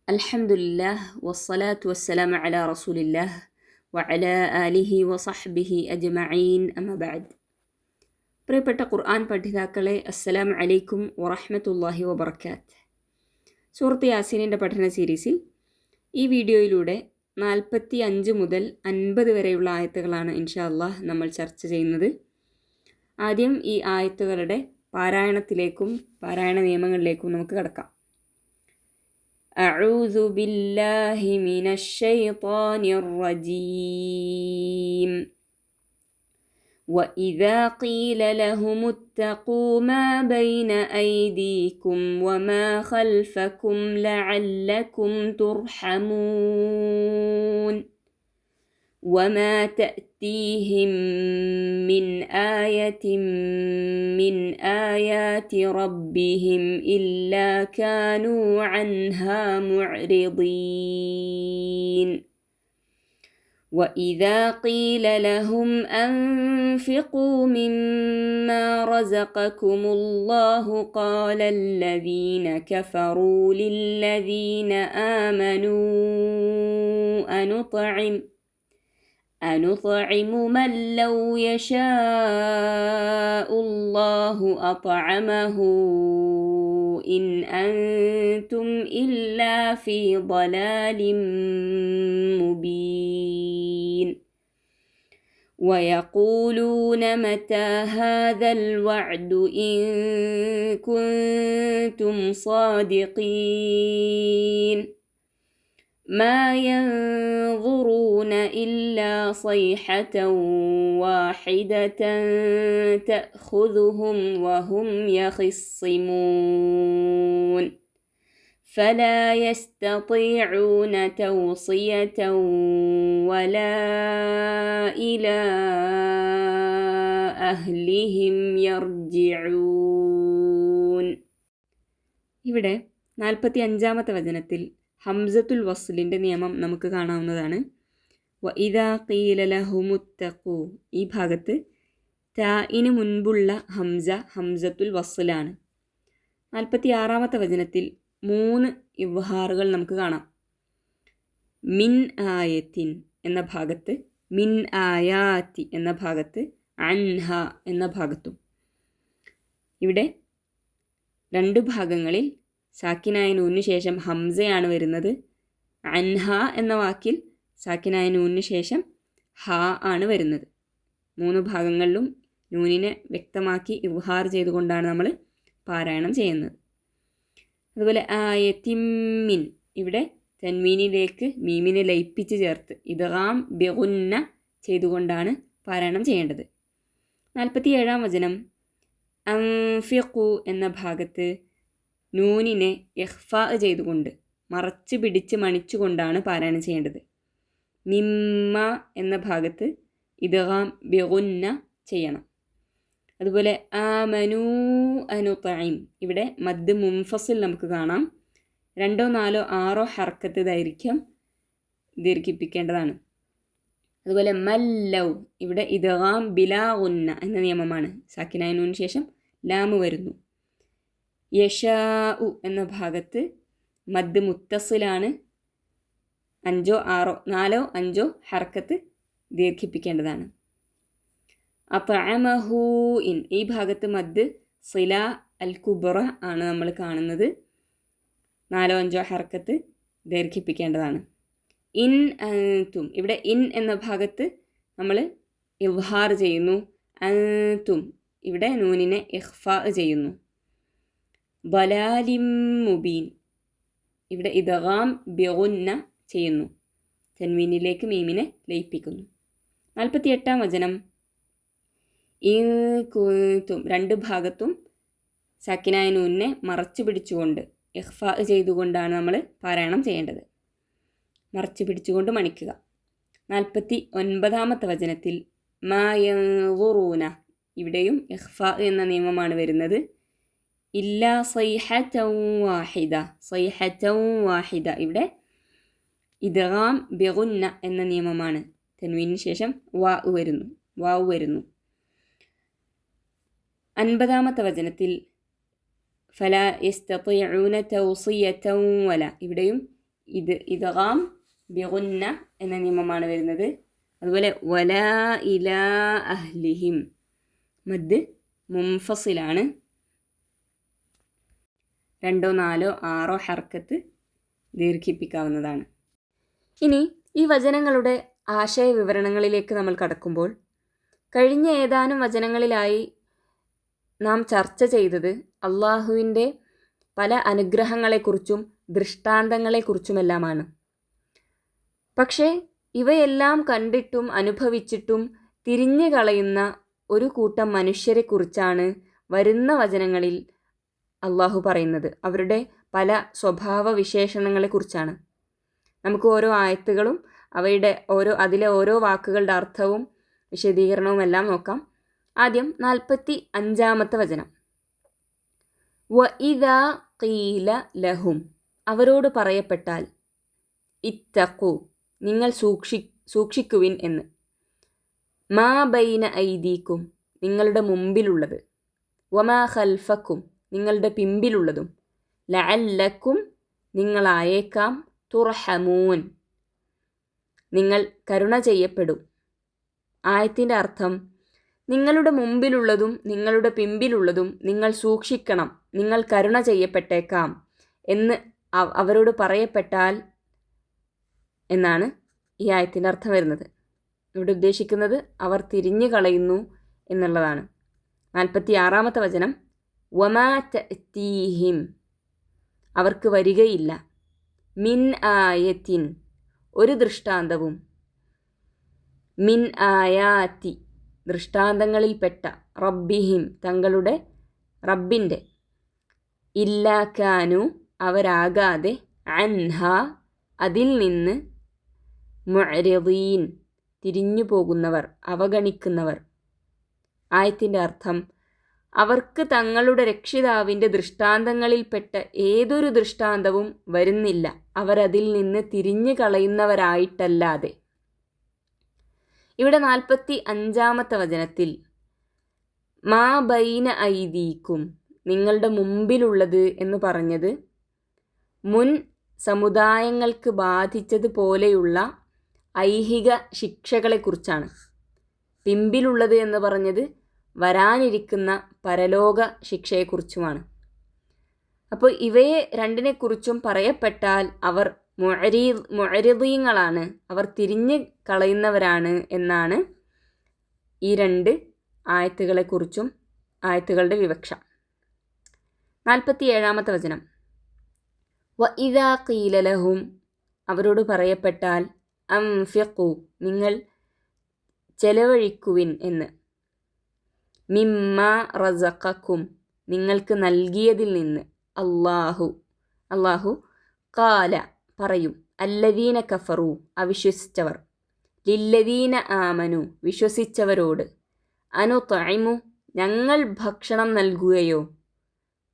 അൽഹംദുലില്ലാഹ് വസ്സലാത്തു വസ്സലാമു അലാ റസൂലില്ലാഹ് വഅലാ ആലിഹി വസഹ്ബിഹി അജ്മഈൻ അമ്മാ ബഅദ്. പ്രിയപ്പെട്ട ഖുർആൻ പഠിതാക്കളെ, അസ്സലാമു അലൈക്കും വറഹ്മത്തുള്ളാഹി വബറകാത്ത്. സൂറത്ത് യാസീനിൻ്റെ പഠന സീരീസിൽ ഈ വീഡിയോയിലൂടെ 45 മുതൽ 50 വരെയുള്ള ആയത്തുകളാണ് ഇൻഷാ അല്ലാഹ് നമ്മൾ ചർച്ച ചെയ്യുന്നത്. ആദ്യം ഈ ആയത്തുകളുടെ പാരായണത്തിലേക്കും പാരായണ നിയമങ്ങളിലേക്കും നമുക്ക് കടക്കാം. أعوذ بالله من الشيطان الرجيم. وإذا قيل لهم اتقوا ما بين أيديكم وما خلفكم لعلكم ترحمون وما تأتيهم من آية من آيات ربهم إلا كانوا عنها معرضين. وإذا قيل لهم أنفقوا مما رزقكم الله قال الذين كفروا للذين آمنوا أنطعم من لو يشاء الله أطعمه إن أنتم إلا في ضلال مبين. ويقولون متى هذا الوعد إن كنتم صادقين. ما ينظرون إلا صيحة واحدة تأخذهم وهم يخصمون فلا يستطيعون توصية ولا إلى أهلهم يرجعون. ഇവിടെ 45-ാമത്തെ വചനത്തിൽ ഹംസത്തുൽ വസ്ലിൻ്റെ നിയമം നമുക്ക് കാണാവുന്നതാണ്. വഇദാ ഖീല ലഹുമുത്തഖൂ, ഈ ഭാഗത്ത് താഇന് മുൻപുള്ള ഹംസത്തുൽ വസ്ലാണ്. 46-ാമത്തെ വചനത്തിൽ 3 ഇവ്ഹാറുകൾ നമുക്ക് കാണാം. മിൻ ആയത്തിൻ എന്ന ഭാഗത്ത്, മിൻ ആയാത്തി എന്ന ഭാഗത്ത്, അൻഹ എന്ന ഭാഗത്തും. ഇവിടെ 2 ഭാഗങ്ങളിൽ സാക്കിനായ നൂനിന് ശേഷം ഹംസയാണ് വരുന്നത്. അൻഹ എന്ന വാക്കിൽ സാക്കിനായ നൂനിന് ശേഷം ഹ ആണ് വരുന്നത്. 3 ഭാഗങ്ങളിലും നൂനിനെ വ്യക്തമാക്കി ഇവ്ഹാർ ചെയ്തുകൊണ്ടാണ് നമ്മൾ പാരായണം ചെയ്യുന്നത്. അതുപോലെ ആയത്തിമ്മിൻ, ഇവിടെ തൻവീനിലേക്ക് മീമിനെ ലയിപ്പിച്ച് ചേർത്ത് ഇദ്ഗാം ബിഗുന്ന ചെയ്തുകൊണ്ടാണ് പാരായണം ചെയ്യേണ്ടത്. 47-ാം വചനം അൻഫിഖു എന്ന ഭാഗത്ത് നൂനിനെ ഇഖ്ഫാ ചെയ്തുകൊണ്ട് മറച്ച് പിടിച്ച് മണിച്ചുകൊണ്ടാണ് പാരായണം ചെയ്യേണ്ടത്. മിമ്മ എന്ന ഭാഗത്ത് ഇദ്ഗാം ബിഗുന്ന ചെയ്യണം. അതുപോലെ ആമനൂ അനുതഇം, ഇവിടെ മദ് മുൻഫസിൽ നമുക്ക് കാണാം. 2, 4, 6 ഹർക്കത്ത് ദീർഘിപ്പിക്കേണ്ടതാണ്. അതുപോലെ മല്ലൗ, ഇവിടെ ഇദ്ഗാം ബിലാ ഗുന്ന എന്ന നിയമമാണ്. സാക്കിനായ നൂനിന് ശേഷം ലാമ് വരുന്നു. യശാഉ എന്ന ഭാഗത്ത് മദ് മുത്തസിലാണ്. 4, 5 ഹർക്കത്ത് ദീർഘിപ്പിക്കേണ്ടതാണ്. അത്അമഹു ഇൻ, ഈ ഭാഗത്ത് മദ് സില അൽ കുബ്ര ആണ് നമ്മൾ കാണുന്നത്. 4, 5 ഹർക്കത്ത് ദീർഘിപ്പിക്കേണ്ടതാണ്. ഇൻ അൻതും, ഇവിടെ ഇൻ എന്ന ഭാഗത്ത് നമ്മൾ ഇവ്ഹാർ ചെയ്യുന്നു. അൻതും, ഇവിടെ നൂനിനെ ഇഖ്ഫാ ചെയ്യുന്നു. ളലാലിം മുബീൻ, ഇവിടെ ഇദ്ഗാം ബിഗുന്ന ചെയ്യുന്നു. തൻവീനിലേക്ക് മീമിനെ ലയിപ്പിക്കുന്നു. 48-ാം വചനം ഇൻ കുൻതും, 2 ഭാഗത്തും സാക്കിനായ നൂനിനെ മറച്ചു പിടിച്ചുകൊണ്ട് ഇഖ്ഫാ ചെയ്തുകൊണ്ടാണ് നമ്മൾ പാരായണം ചെയ്യേണ്ടത്. മറച്ചു പിടിച്ചുകൊണ്ട് മണിക്കുക. 49-ാമത്തെ വചനത്തിൽ മാ യൻദുറൂന, ഇവിടെയും ഇഖ്ഫാ എന്ന നിയമമാണ് വരുന്നത്. ഇല്ലാ സൈഹതൻ വാഹിദ, ഇവിടെ ഇദ്ഗാം ബിഗുന്ന എന്ന നിയമമാണ്. തൻവീനിന് ശേഷം വാവ് വരുന്നു. 50-ാമത്തെ വചനത്തിൽ ഫലാ യസ്തതിഊന തൗസിയതൻ വല, ഇവിടെയും ഇത് ഇദ്ഗാം ബിഗുന്ന എന്ന നിയമമാണ് വരുന്നത്. അതുപോലെ വലാ ഇലാ അഹ്ലിഹിം മദ് മുൻഫസിലാണ്. 2, 4, 6 ഹർക്കത്ത് ദീർഘിപ്പിക്കാവുന്നതാണ്. ഇനി ഈ വചനങ്ങളുടെ ആശയ വിവരണങ്ങളിലേക്ക് നമ്മൾ കടക്കുമ്പോൾ, കഴിഞ്ഞ ഏതാനും വചനങ്ങളിലായി നാം ചർച്ച ചെയ്തത് അള്ളാഹുവിൻ്റെ പല അനുഗ്രഹങ്ങളെക്കുറിച്ചും ദൃഷ്ടാന്തങ്ങളെക്കുറിച്ചുമെല്ലാമാണ്. പക്ഷേ ഇവയെല്ലാം കണ്ടിട്ടും അനുഭവിച്ചിട്ടും തിരിഞ്ഞു കളയുന്ന ഒരു കൂട്ടം മനുഷ്യരെക്കുറിച്ചാണ് വരുന്ന വചനങ്ങളിൽ അള്ളാഹു പറയുന്നത്. അവരുടെ പല സ്വഭാവ വിശേഷണങ്ങളെക്കുറിച്ചാണ്. നമുക്ക് ഓരോ ആയത്തുകളും അതിലെ ഓരോ വാക്കുകളുടെ അർത്ഥവും വിശദീകരണവും എല്ലാം നോക്കാം. ആദ്യം 45-ാമത്തെ വചനം. വഇദാ ഖീല ലഹും, അവരോട് പറയപ്പെട്ടാൽ, ഇത്തഖു, നിങ്ങൾ സൂക്ഷിക്കുവിൻ എന്ന്. മാ ബൈന ഐദീക്കും, നിങ്ങളുടെ മുമ്പിലുള്ളത്, വമാ ഖൽഫക്കും, നിങ്ങളുടെ പിമ്പിലുള്ളതും, ലഅല്ലക്കും, നിങ്ങളായേക്കാം, തുർഹമൂൻ, നിങ്ങൾ കരുണ ചെയ്യപ്പെടും. ആയത്തിൻ്റെ അർത്ഥം, നിങ്ങളുടെ മുമ്പിലുള്ളതും നിങ്ങളുടെ പിമ്പിലുള്ളതും നിങ്ങൾ സൂക്ഷിക്കണം, നിങ്ങൾ കരുണ ചെയ്യപ്പെട്ടേക്കാം എന്ന് അവരോട് പറയപ്പെട്ടാൽ എന്നാണ് ഈ ആയത്തിൻ്റെ അർത്ഥം വരുന്നത്. ഇവിടെ ഉദ്ദേശിക്കുന്നത് അവർ തിരിഞ്ഞു കളയുന്നു എന്നുള്ളതാണ്. 46-ാമത്തെ വചനം. വമാ തഅ്തീഹിം, അവർക്ക് വരികയില്ല, മിൻ ആയത്തിൻ, ഒരു ദൃഷ്ടാന്തവും, മിൻ ആയാത്തി, ദൃഷ്ടാന്തങ്ങളിൽപ്പെട്ട, റബ്ബിഹിം, തങ്ങളുടെ റബ്ബിൻ്റെ, ഇല്ലാ കാനു, അവരാകാതെ, അൻഹ, അതിൽ നിന്ന്, മുഅ്രിദീൻ, തിരിഞ്ഞു പോകുന്നവർ, അവഗണിക്കുന്നവർ. ആയത്തിൻ്റെ അർത്ഥം, അവർക്ക് തങ്ങളുടെ രക്ഷിതാവിൻ്റെ ദൃഷ്ടാന്തങ്ങളിൽപ്പെട്ട ഏതൊരു ദൃഷ്ടാന്തവും വരുന്നില്ല, അവരതിൽ നിന്ന് തിരിഞ്ഞു കളയുന്നവരായിട്ടല്ലാതെ. ഇവിടെ 45-ാമത്തെ വചനത്തിൽ മാ ബൈന ഐദീക്കും, നിങ്ങളുടെ മുമ്പിലുള്ളത് എന്ന് പറഞ്ഞത് മുൻ സമുദായങ്ങൾക്ക് ബാധിച്ചതുപോലെയുള്ള ഐഹിക ശിക്ഷകളെക്കുറിച്ചാണ്. പിമ്പിലുള്ളത് എന്ന് പറഞ്ഞത് വരാനിരിക്കുന്ന പരലോക ശിക്ഷയെക്കുറിച്ചുമാണ്. അപ്പോൾ ഇവയെ രണ്ടിനെക്കുറിച്ചും പറയപ്പെട്ടാൽ അവർ മുഅ്രിദീങ്ങളാണ്, അവർ തിരിഞ്ഞ് കളയുന്നവരാണ് എന്നാണ് ഈ 2 ആയത്തുകളെക്കുറിച്ചും ആയത്തുകളുടെ വിവക്ഷ. 47-ാമത്തെ വചനം. വഇദാ ഖീല ലഹും, അവരോട് പറയപ്പെട്ടാൽ, അൻഫിഖു, നിങ്ങൾ ചെലവഴിക്കുവിൻ എന്ന്, മിമ്മാ റസഖക്കും, നിങ്ങൾക്ക് നൽകിയതിൽ നിന്ന്, അല്ലാഹു ഖാല, പറയും, അല്ലദീന കഫറു, അവിശ്വസിച്ചവർ, ലില്ലദീന ആമനു, വിശ്വസിച്ചവരോട്, അനുതഇമു, ഞങ്ങൾ ഭക്ഷണം നൽകുകയോ,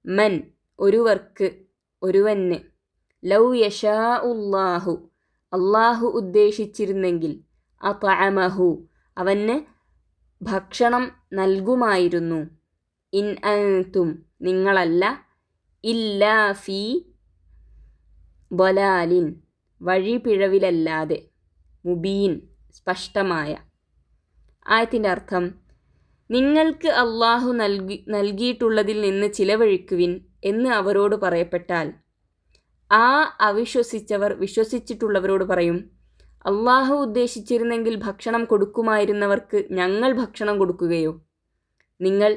മൻ, ഒരുവർക്ക്, ഒരുവന്, ലൗ യശാഉല്ലാഹു, അല്ലാഹു ഉദ്ദേശിച്ചിരുന്നെങ്കിൽ, അതഅമഹു, അവന് ഭക്ഷണം നൽകുമായിരുന്നു, ഇൻ അൻതും, നിങ്ങളല്ല, ഇല്ലാ ഫീ ളലാലിൻ, വഴിപിഴവിലല്ലാതെ, മുബീൻ, സ്പഷ്ടമായ. ആയത്തിൻ്റെ അർത്ഥം, നിങ്ങൾക്ക് അള്ളാഹു നൽകിയിട്ടുള്ളതിൽ നിന്ന് ചിലവഴിക്കുവിൻ എന്ന് അവരോട് പറയപ്പെട്ടാൽ, ആ അവിശ്വസിച്ചവർ വിശ്വസിച്ചിട്ടുള്ളവരോട് പറയും, അള്ളാഹു ഉദ്ദേശിച്ചിരുന്നെങ്കിൽ ഭക്ഷണം കൊടുക്കുമായിരുന്നവർക്ക് ഞങ്ങൾ ഭക്ഷണം കൊടുക്കുകയോ, നിങ്ങൾ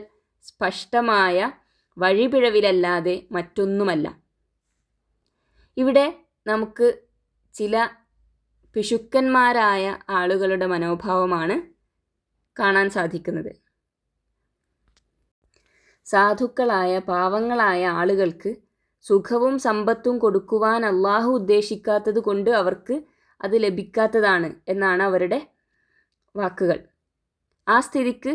സ്പഷ്ടമായ വഴിപിഴവിലല്ലാതെ മറ്റൊന്നുമല്ല. ഇവിടെ നമുക്ക് ചില പിശുക്കന്മാരായ ആളുകളുടെ മനോഭാവമാണ് കാണാൻ സാധിക്കുന്നത്. സാധുക്കളായ പാവങ്ങളായ ആളുകൾക്ക് സുഖവും സമ്പത്തും കൊടുക്കുവാൻ അള്ളാഹു ഉദ്ദേശിക്കാത്തത് കൊണ്ട് അവർക്ക് അത് ലഭിക്കാത്തതാണ് എന്നാണ് അവരുടെ വാക്കുകൾ. ആ സ്ഥിതിക്ക്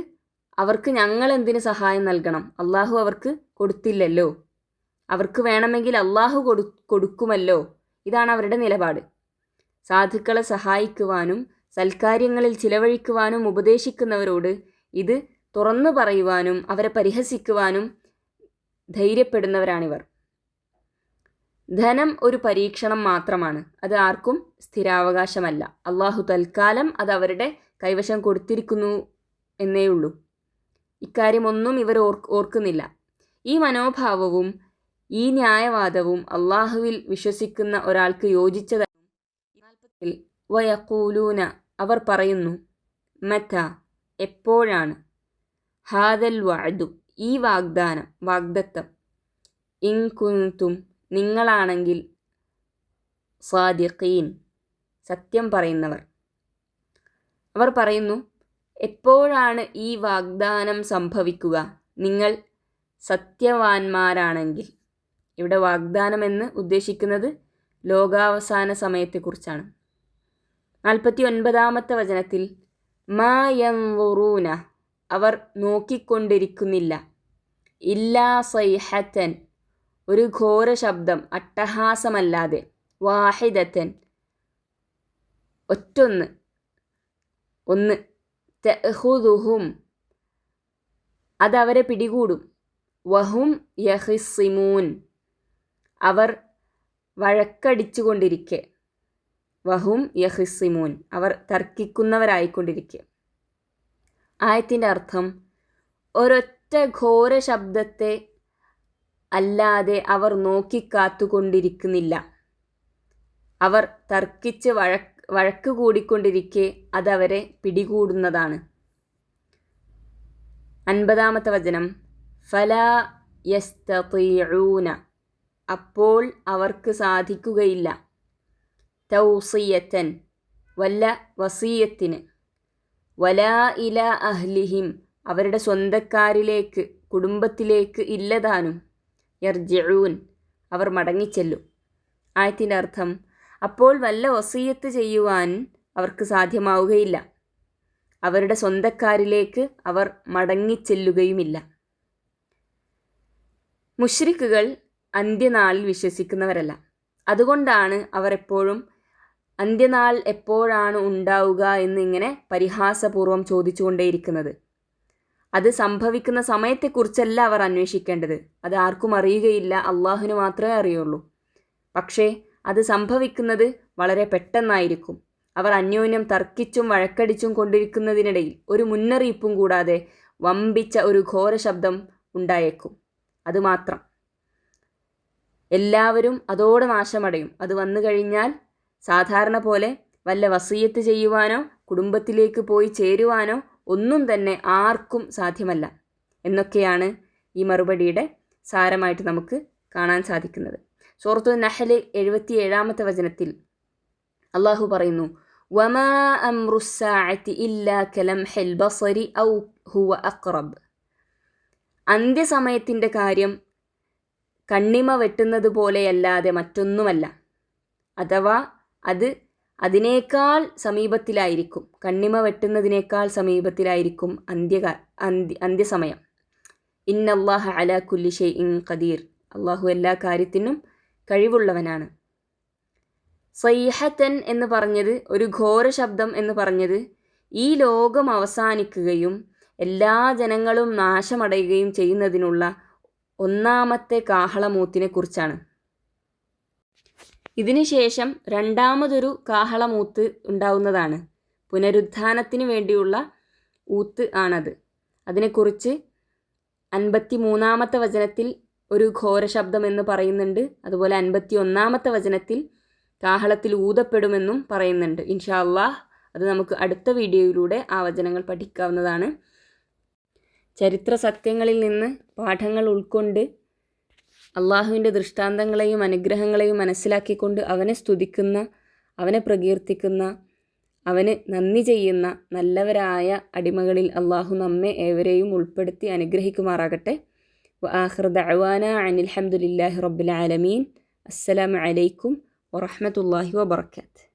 അവർക്ക് ഞങ്ങൾ എന്തിന് സഹായം നൽകണം, അള്ളാഹു അവർക്ക് കൊടുത്തില്ലല്ലോ, അവർക്ക് വേണമെങ്കിൽ അള്ളാഹു കൊടുക്കുമല്ലോ, ഇതാണ് അവരുടെ നിലപാട്. സാധുക്കളെ സഹായിക്കുവാനും സൽക്കാര്യങ്ങളിൽ ചിലവഴിക്കുവാനും ഉപദേശിക്കുന്നവരോട് ഇത് തുറന്നു പറയുവാനും അവരെ പരിഹസിക്കുവാനും ധൈര്യപ്പെടുന്നവരാണിവർ. ധനം ഒരു പരീക്ഷണം മാത്രമാണ്, അത് ആർക്കും സ്ഥിരാവകാശമല്ല. അള്ളാഹു തൽക്കാലം അത് അവരുടെ കൈവശം കൊടുത്തിരിക്കുന്നു എന്നേ ഉള്ളൂ. ഇക്കാര്യമൊന്നും ഇവർ ഓർക്കുന്നില്ല. ഈ മനോഭാവവും ഈ ന്യായവാദവും അള്ളാഹുവിൽ വിശ്വസിക്കുന്ന ഒരാൾക്ക് യോജിച്ചതാണ്. വയഖൂലൂന, അവർ പറയുന്നു, മത, എപ്പോഴാണ്, ഹാദൽ വഅദു, ഈ വാഗ്ദത്തം, ഇൻ കുൻതും, നിങ്ങളാണെങ്കിൽ, സാദിഖീൻ, സത്യം പറയുന്നവർ. അവർ പറയുന്നു, എപ്പോഴാണ് ഈ വാഗ്ദാനം സംഭവിക്കുക, നിങ്ങൾ സത്യവാന്മാരാണെങ്കിൽ. ഇവിടെ വാഗ്ദാനം എന്ന് ഉദ്ദേശിക്കുന്നത് ലോകാവസാന സമയത്തെക്കുറിച്ചാണ്. 49-ാമത്തെ വചനത്തിൽ മാ യൻളുറൂന, അവർ നോക്കിക്കൊണ്ടിരിക്കുന്നില്ല, ഇല്ലാ സൈഹത്തൻ, ഒരു ഘോര ശബ്ദം, അട്ടഹാസമല്ലാതെ, വാഹിദത്തൻ, ഒന്ന്, തഅഖുദുഹും, അതവരെ പിടികൂടും, വഹും യഖിസ്സിമൂൻ, അവർ വഴക്കടിച്ചുകൊണ്ടിരിക്കെ, വഹും യഖിസ്സിമൂൻ, അവർ തർക്കിക്കുന്നവരായിക്കൊണ്ടിരിക്കെ. ആയത്തിൻ്റെ അർത്ഥം, ഒരൊറ്റ ഘോര ശബ്ദത്തെ അല്ലാതെ അവർ നോക്കിക്കാത്തുകൊണ്ടിരിക്കുന്നില്ല. അവർ തർക്കിച്ച് വഴക്ക് കൂടിക്കൊണ്ടിരിക്കെ അതവരെ പിടികൂടുന്നതാണ്. 50-ാമത്തെ വചനം, ഫലാ യസ്തതിഊന, അപ്പോൾ അവർക്ക് സാധിക്കുകയില്ല, തൗസിയത്തൻ, വല്ല വസിയത്തിന്, വലാ ഇലാ അഹ്ലിഹിം, അവരുടെ സ്വന്തക്കാരിലേക്ക്, കുടുംബത്തിലേക്ക് ഇല്ലതാനും, യർജിഊൻ, അവർ മടങ്ങിച്ചെല്ലും. ആയത്തിൻ്റെ അർത്ഥം, അപ്പോൾ വല്ല വസിയത്ത് ചെയ്യുവാൻ അവർക്ക് സാധ്യമാവുകയില്ല, അവരുടെ സ്വന്തക്കാരിലേക്ക് അവർ മടങ്ങിച്ചെല്ലുകയുമില്ല. മുശ്രിക്കുകൾ അന്ത്യനാളിൽ വിശ്വസിക്കുന്നവരല്ല. അതുകൊണ്ടാണ് അവർ എപ്പോഴും അന്ത്യനാൾ എപ്പോഴാണ് ഉണ്ടാവുക എന്നിങ്ങനെ പരിഹാസപൂർവ്വം ചോദിച്ചുകൊണ്ടേയിരിക്കുന്നത്. അത് സംഭവിക്കുന്ന സമയത്തെക്കുറിച്ചല്ല അവർ അന്വേഷിക്കേണ്ടത്, അത് ആർക്കും അറിയുകയില്ല, അള്ളാഹുവിന് മാത്രമേ അറിയുള്ളൂ. പക്ഷേ അത് സംഭവിക്കുന്നത് വളരെ പെട്ടെന്നായിരിക്കും. അവർ അന്യോന്യം തർക്കിച്ചും വഴക്കടിച്ചും കൊണ്ടിരിക്കുന്നതിനിടയിൽ ഒരു മുന്നറിയിപ്പും കൂടാതെ വമ്പിച്ച ഒരു ഘോര ശബ്ദം ഉണ്ടായേക്കും. അതുമാത്രം. എല്ലാവരും അതോടെ നാശമടയും. അത് വന്നു കഴിഞ്ഞാൽ സാധാരണ പോലെ വല്ല വസിയത്ത് ചെയ്യുവാനോ കുടുംബത്തിലേക്ക് പോയി ചേരുവാനോ ഒന്നും തന്നെ ആർക്കും സാധ്യമല്ല എന്നൊക്കെയാണ് ഈ മറുപടിയുടെ സാരമായിട്ട് നമുക്ക് കാണാൻ സാധിക്കുന്നത്. സൂറത്തുൽ നഹ്ൽ 77-ാമത്തെ വചനത്തിൽ അള്ളാഹു പറയുന്നു, വമാ അംറുസ്സാഅതി ഇല്ലാ കലംഹിൽ ബസരി ഔ ഹുവ അഖ്റബ്. അന്ത്യസമയത്തിൻ്റെ കാര്യം കണ്ണിമ വെട്ടുന്നത് പോലെയല്ലാതെ മറ്റൊന്നുമല്ല, അഥവാ അത് അതിനേക്കാൾ സമീപത്തിലായിരിക്കും, കണ്ണിമ വെട്ടുന്നതിനേക്കാൾ സമീപത്തിലായിരിക്കും അന്ത്യസമയം. ഇന്നല്ലാഹ അലാ കുല്ലി ഷൈഇൻ ഖദീർ, അള്ളാഹു എല്ലാ കാര്യത്തിനും കഴിവുള്ളവനാണ്. സൈഹത്തൻ എന്ന് പറഞ്ഞത്, ഒരു ഘോര ശബ്ദം എന്ന് പറഞ്ഞത്, ഈ ലോകം അവസാനിക്കുകയും എല്ലാ ജനങ്ങളും നാശമടയുകയും ചെയ്യുന്നതിനുള്ള ഒന്നാമത്തെ കാഹളമൂത്തിനെ കുറിച്ചാണ്. ഇതിനുശേഷം രണ്ടാമതൊരു കാഹളമൂത്ത് ഉണ്ടാവുന്നതാണ്. പുനരുത്ഥാനത്തിന് വേണ്ടിയുള്ള ഊത്ത് ആണത്. അതിനെക്കുറിച്ച് 53-ാമത്തെ വചനത്തിൽ ഒരു ഘോര ശബ്ദം എന്ന് പറയുന്നുണ്ട്. അതുപോലെ 51-ാമത്തെ വചനത്തിൽ കാഹളത്തിൽ ഊതപ്പെടുമെന്നും പറയുന്നുണ്ട്. ഇൻഷാ അല്ലാഹ് അത് നമുക്ക് അടുത്ത വീഡിയോയിലൂടെ ആ വചനങ്ങൾ പഠിക്കാവുന്നതാണ്. ചരിത്ര സത്യങ്ങളിൽ നിന്ന് പാഠങ്ങൾ ഉൾക്കൊണ്ട് അള്ളാഹുവിൻ്റെ ദൃഷ്ടാന്തങ്ങളെയും അനുഗ്രഹങ്ങളെയും മനസ്സിലാക്കിക്കൊണ്ട് അവനെ സ്തുതിക്കുന്ന, അവനെ പ്രകീർത്തിക്കുന്ന, അവന് നന്ദി ചെയ്യുന്ന നല്ലവരായ അടിമകളിൽ അള്ളാഹു നമ്മെ ഏവരെയും ഉൾപ്പെടുത്തി അനുഗ്രഹിക്കുമാറാകട്ടെ. വആഖിറു ദഅ്വാനാ അനിൽ ഹംദുലില്ലാഹി റബ്ബിൽ ആലമീൻ. അസ്സലാമു അലൈക്കും വറഹ്മത്തുള്ളാഹി വബറകാതുഹു.